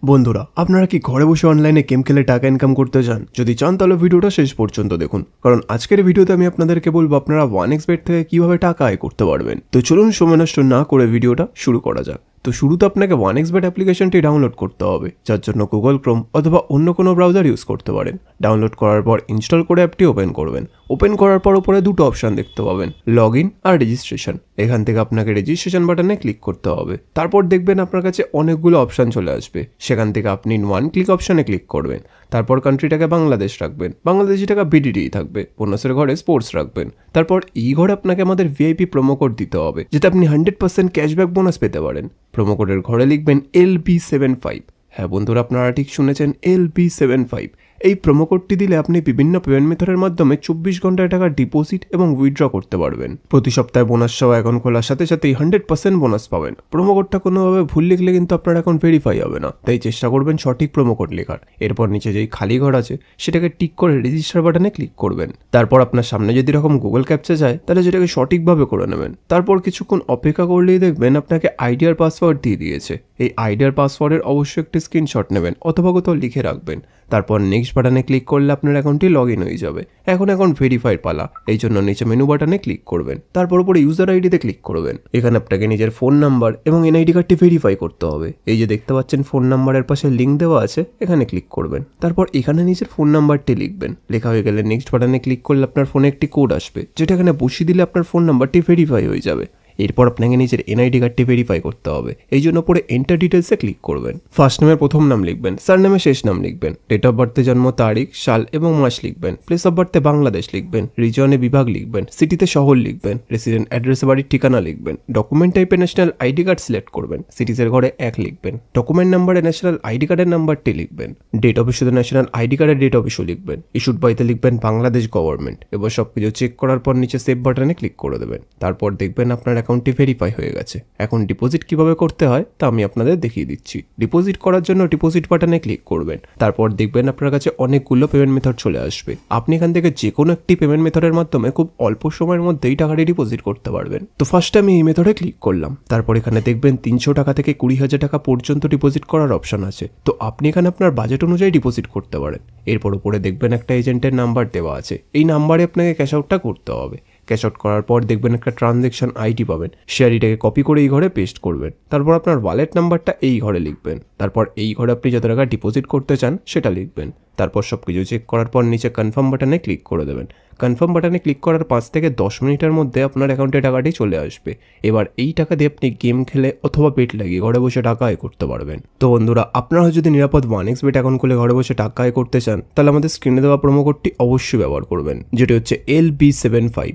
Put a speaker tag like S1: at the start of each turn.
S1: বন্ধুরা, আপনারা কি ঘরে বসে অনলাইনে গেম খেলে টাকা ইনকাম করতে চান? যদি চান তাহলে ভিডিওটা শেষ পর্যন্ত দেখুন, কারণ আজকের ভিডিওতে আমি আপনাদেরকে বলবো আপনারা 1xbet থেকে কিভাবে টাকা আয় করতে পারবেন। তো চলুন সময় নষ্ট না করে ভিডিওটা শুরু করা যাক। তো শুরুতে আপনাকে 1xbet অ্যাপ্লিকেশনটি ডাউনলোড করতে হবে, যার জন্য গুগল ক্রোম অথবা অন্য কোনো ব্রাউজার ইউজ করতে পারেন। ডাউনলোড করার পর ইনস্টল করে অ্যাপটি ওপেন করবেন। ওপেন করার পর উপরে দুটো অপশন দেখতে পাবেন, লগ ইন আর রেজিস্ট্রেশন। এখান থেকে আপনাকে রেজিস্ট্রেশন বাটনে ক্লিক করতে হবে। তারপর দেখবেন আপনার কাছে অনেকগুলো অপশন চলে আসবে, সেখান থেকে আপনি ওয়ান ক্লিক অপশনে ক্লিক করবেন। তারপর কান্ট্রিটাকে বাংলাদেশ রাখবেন, বাংলাদেশি টাকা বিডিডি থাকবে। বোনাসের ঘরে স্পোর্টস রাখবেন। তারপর এই ঘরে আপনাকে আমাদের ভিআইপি প্রোমো কোড দিতে হবে, যাতে আপনি 100% ক্যাশব্যাক বোনাস পেতে পারেন। প্রোমো কোডের ঘরে লিখবেন LB75। হ্যাঁ বন্ধুরা, আপনারা ঠিক শুনেছেন, LB75। এই প্রোমো কোডটি দিলে আপনি বিভিন্ন পেমেন্ট মেথডের মাধ্যমে 24 ঘন্টায় টাকা ডিপোজিট এবং উইথড্র করতে পারবেন। প্রতি সপ্তাহে বোনাস সহ অ্যাকাউন্ট খোলার সাথে সাথেই 100% বোনাস পাবেন। প্রোমো কোডটা কোনোভাবে ভুল লিখলে কিন্তু আপনার অ্যাকাউন্ট ভেরিফাই হবে না, তাই চেষ্টা করবেন সঠিক প্রোমো কোড লেখার। এরপর নিচে যেই খালি ঘর আছে সেটাকে টিক করে রেজিস্টার বাটনে ক্লিক করবেন। তারপর আপনার সামনে যদি এরকম গুগল ক্যাপচা যায়, তাহলে সেটাকে সঠিকভাবে করে নেবেন। তারপর কিছুক্ষণ অপেক্ষা করলেই দেখবেন আপনাকে আইডি আর পাসওয়ার্ড দিয়ে দিয়েছে। এই আইডি আর পাসওয়ার্ডের অবশ্যই একটি স্ক্রিনশট নেবেন অথবা কোথাও লিখে রাখবেন। তারপর নেক্সট বাটনে ক্লিক করলে আপনার অ্যাকাউন্টটি লগ ইন হয়ে যাবে। এখন অ্যাকাউন্ট ভেরিফাইড পালা, এই জন্য নিচে মেনু বাটনে ক্লিক করবেন। তারপর উপরে ইউজার আইডিতে ক্লিক করবেন। এখানে আপনাকে নিজের ফোন নাম্বার এবং এনআইডি কার্ডটি ভেরিফাই করতে হবে। এই যে দেখতে পাচ্ছেন ফোন নাম্বারের পাশে লিঙ্ক দেওয়া আছে, এখানে ক্লিক করবেন। তারপর এখানে নিজের ফোন নাম্বারটি লিখবেন। লেখা হয়ে গেলে নেক্সট বাটনে ক্লিক করলে আপনার ফোনে একটি কোড আসবে, যেটা এখানে বসিয়ে দিলে আপনার ফোন নাম্বারটি ভেরিফাই হয়ে যাবে। এরপর আপনাকে নিজের এনআইডি কার্ডটি ভেরিফাই করতে হবে, এই জন্য পরে এন্টার ডিটেলসে ক্লিক করবেন। ফার্স্ট নেমের প্রথম নাম লিখবেন, সারনেমের শেষ নাম লিখবেন, ডেট অফ বার্থে জন্ম তারিখ, সাল এবং মাস লিখবেন, প্লেস অফ বার্থে বাংলাদেশ লিখবেন, রিজনে বিভাগ লিখবেন, সিটিতে শহর লিখবেন, রেসিডেন্ট অ্যাড্রেসে বাড়ির ঠিকানা লিখবেন, ডকুমেন্ট টাইপে ন্যাশনাল আইডি কার্ড সিলেক্ট করবেন, সিটিজের ঘরে 1 লিখবেন, ডকুমেন্ট নাম্বারে ন্যাশনাল আইডি কার্ডের নাম্বারটি লিখবেন, ডেট অফ ইস্যুতে ন্যাশনাল আইডি কার্ডের ডেট অফ ইস্যু লিখবেন, ইস্যুড বাইতে লিখবেন বাংলাদেশ গভর্নমেন্ট। এবার সবকিছু চেক করার পর নিচে সেভ বাটনে ক্লিক করে দেবেন। তারপর দেখবেন আপনার অ্যাকাউন্টটি ভেরিফাই হয়ে গেছে। এখন ডিপোজিট কিভাবে করতে হয় তা আমি আপনাদের দেখিয়ে দিচ্ছি। ডিপোজিট করার জন্য ডিপোজিট বাটনে ক্লিক করবেন। তারপর দেখবেন আপনার কাছে অনেকগুলো পেমেন্ট মেথড চলে আসবে। আপনি এখান থেকে যে কোনো একটি পেমেন্ট মেথডের মাধ্যমে খুব অল্প সময়ের মধ্যেই টাকাটি ডিপোজিট করতে পারবেন। তো ফার্স্টে আমি এই মেথডে ক্লিক করলাম। তারপর এখানে দেখবেন 300 টাকা থেকে 20,000 টাকা পর্যন্ত ডিপোজিট করার অপশন আছে। তো আপনি এখানে আপনার বাজেট অনুযায়ী ডিপোজিট করতে পারেন। এরপর উপরে দেখবেন একটা এজেন্টের নাম্বার দেওয়া আছে, এই নাম্বারে আপনাকে ক্যাশ আউটটা করতে হবে। ক্যাশ আউট করার পর দেখবেন একটা ট্রানজ্যাকশন আইডি পাবেন, সেই আইডিটাকে কপি করে এই ঘরে পেস্ট করবেন। তারপর আপনার ওয়ালেট নাম্বারটা এই ঘরে লিখবেন। তারপর এই ঘরে আপনি যত টাকা ডিপোজিট করতে চান সেটা লিখবেন। তারপর সব কিছু চেক করার পর নিচে কনফার্ম বাটনে ক্লিক করে দেবেন। কনফার্ম বাটনে ক্লিক করার 5 থেকে 10 মিনিটের মধ্যে আপনার অ্যাকাউন্টে টাকাটি চলে আসবে। এবার এই টাকা দিয়ে আপনি গেম খেলে অথবা বেট লাগিয়ে ঘরে বসে টাকা আয় করতে পারবেন। তো বন্ধুরা, আপনারা যদি নিরাপদ 1xbet অ্যাকাউন্ট খুলে ঘরে বসে টাকা আয় করতে চান, তাহলে আমাদের স্ক্রিনে দেওয়া প্রোমো কোডটি অবশ্যই ব্যবহার করবেন, যেটি হচ্ছে LB75।